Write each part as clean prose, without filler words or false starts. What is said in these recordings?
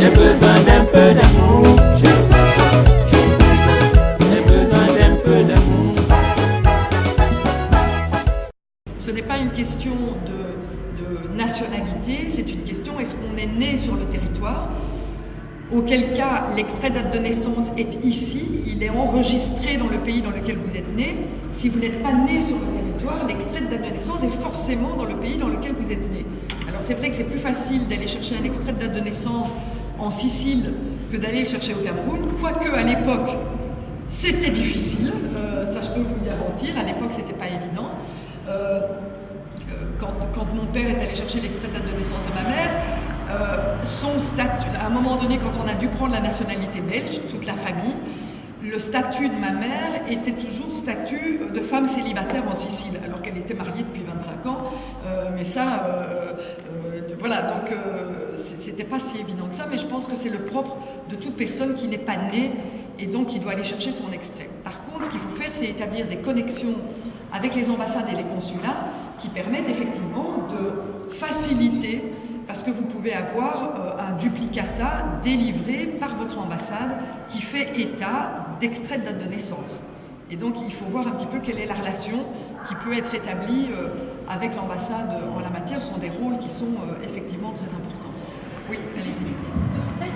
J'ai besoin d'un peu d'amour. J'ai besoin d'un peu d'amour. Ce n'est pas une question de nationalité, c'est une question, est-ce qu'on est né sur le territoire? Auquel cas, l'extrait date de naissance est ici, il est enregistré dans le pays dans lequel vous êtes né. Si vous n'êtes pas né sur le territoire, l'extrait de date de naissance est forcément dans le pays dans lequel vous êtes né. Alors c'est vrai que c'est plus facile d'aller chercher un extrait de date de naissance en Sicile que d'aller le chercher au Cameroun, quoique à l'époque, c'était difficile, ça je peux vous le garantir, à l'époque c'était pas évident. Quand mon père est allé chercher l'extrait de date de naissance de ma mère, son statut, à un moment donné, quand on a dû prendre la nationalité belge, toute la famille, le statut de ma mère était toujours statut de femme célibataire en Sicile, alors qu'elle était mariée depuis 25 ans. Mais ça, voilà, donc c'était pas si évident que ça, mais je pense que c'est le propre de toute personne qui n'est pas née et donc qui doit aller chercher son extrait. Par contre, ce qu'il faut faire, c'est établir des connexions avec les ambassades et les consulats qui permettent effectivement de faciliter, parce que vous pouvez avoir un duplicata délivré par votre ambassade qui fait état d'extrait de date de naissance. Et donc il faut voir un petit peu quelle est la relation qui peut être établie avec l'ambassade en la matière. Ce sont des rôles qui sont effectivement très importants. Oui, allez-y. En fait,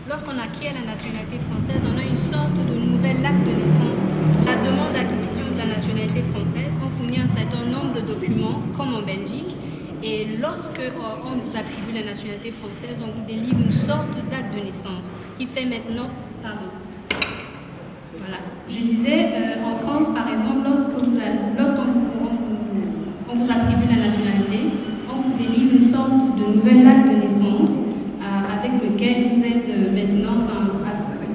lorsqu'on acquiert la nationalité française, on a une sorte de nouvel acte de naissance. La demande d'acquisition de la nationalité française, on fournit un certain nombre de documents, comme en Belgique. Et lorsque on vous attribue la nationalité française, on vous délivre une sorte d'acte de naissance qui fait maintenant, pardon. Voilà. Je disais, en France, par exemple, lorsqu'on vous attribue la nationalité, on vous délivre une sorte de nouvel acte de naissance avec lequel vous êtes maintenant,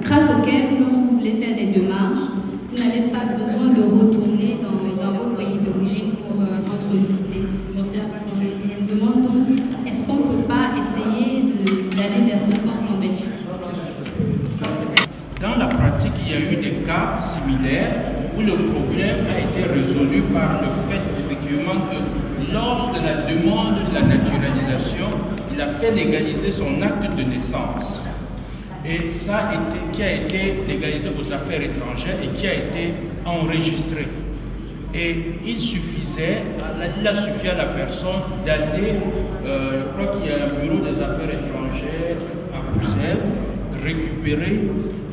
grâce auquel, lorsque vous voulez faire des démarches, vous n'avez pas besoin de retourner dans votre pays d'origine pour en solliciter. Bon, je me demande donc, est-ce qu'on ne peut pas essayer d'aller vers ce sens en Belgique? Dans la pratique, il y a eu des cas similaires où le problème a été résolu par le fait effectivement que lors de la demande de la naturalisation, il a fait légaliser son acte de naissance. Et ça qui a été légalisé aux affaires étrangères et qui a été enregistré. Et il a suffi à la personne d'aller, je crois qu'il y a un bureau des affaires étrangères à Bruxelles, récupérer,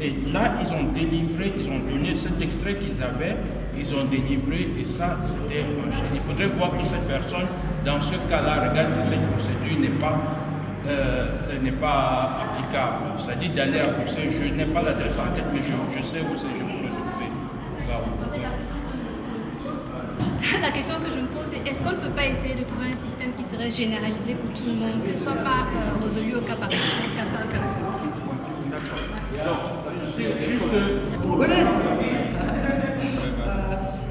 et là ils ont délivré, ils ont donné cet extrait qu'ils avaient, ils ont délivré, et ça c'était enchaîné. Il faudrait voir que cette personne, dans ce cas-là, regarde si cette procédure n'est pas applicable. C'est-à-dire d'aller à Bruxelles, je n'ai pas l'adresse en tête, mais je sais où c'est, je peux le trouver. La question que je me pose est, est-ce qu'on ne peut pas essayer de trouver un système qui serait généralisé pour tout le monde, que ce ne soit pas résolu au cas par cas?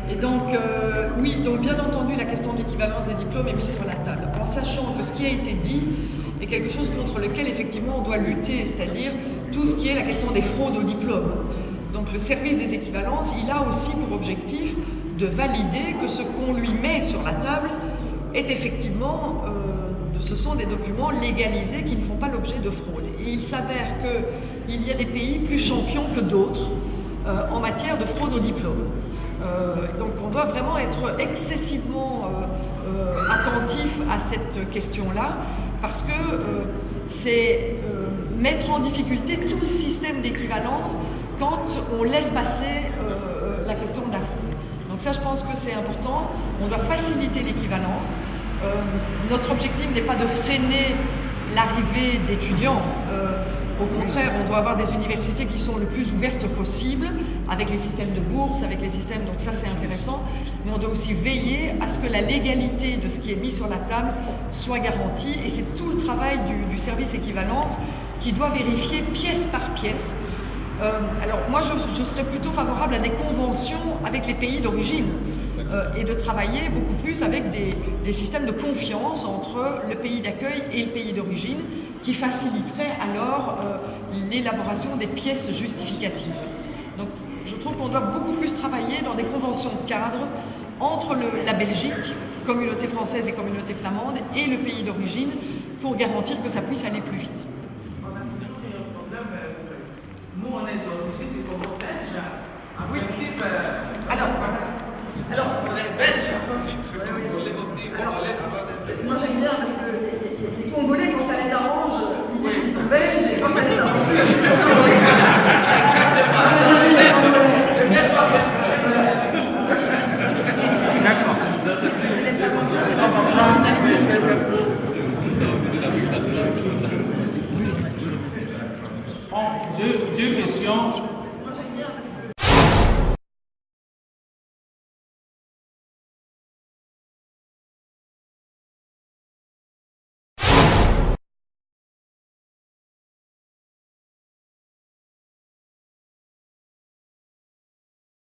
Et donc, oui, donc bien entendu, la question de l'équivalence des diplômes est mise sur la table, en sachant que ce qui a été dit est quelque chose contre lequel effectivement on doit lutter, c'est-à-dire tout ce qui est la question des fraudes aux diplômes. Donc le service des équivalences, il a aussi pour objectif de valider que ce qu'on lui met sur la table est effectivement, ce sont des documents légalisés qui ne font pas l'objet de fraude. Et il s'avère qu'il y a des pays plus champions que d'autres en matière de fraude au diplôme. Donc on doit vraiment être excessivement attentif à cette question-là, parce que c'est mettre en difficulté tout le système d'équivalence quand on laisse passer la question de la fraude. Donc ça, je pense que c'est important. On doit faciliter l'équivalence. Notre objectif n'est pas de freiner l'arrivée d'étudiants. Au contraire, on doit avoir des universités qui sont le plus ouvertes possible, avec les systèmes de bourse, avec les systèmes, donc ça c'est intéressant. Mais on doit aussi veiller à ce que la légalité de ce qui est mis sur la table soit garantie. Et c'est tout le travail du service équivalence qui doit vérifier pièce par pièce. Alors moi je serais plutôt favorable à des conventions avec les pays d'origine et de travailler beaucoup plus avec des systèmes de confiance entre le pays d'accueil et le pays d'origine qui faciliteraient alors l'élaboration des pièces justificatives. Donc je trouve qu'on doit beaucoup plus travailler dans des conventions de cadre entre la Belgique, communauté française et communauté flamande, et le pays d'origine pour garantir que ça puisse aller plus vite. Alors, moi j'aime bien parce que les Congolais, quand ça les arrange, ils disent qu'ils sont belges, et quand ça les arrange, ils disent qu'ils sont congolais. Deux questions.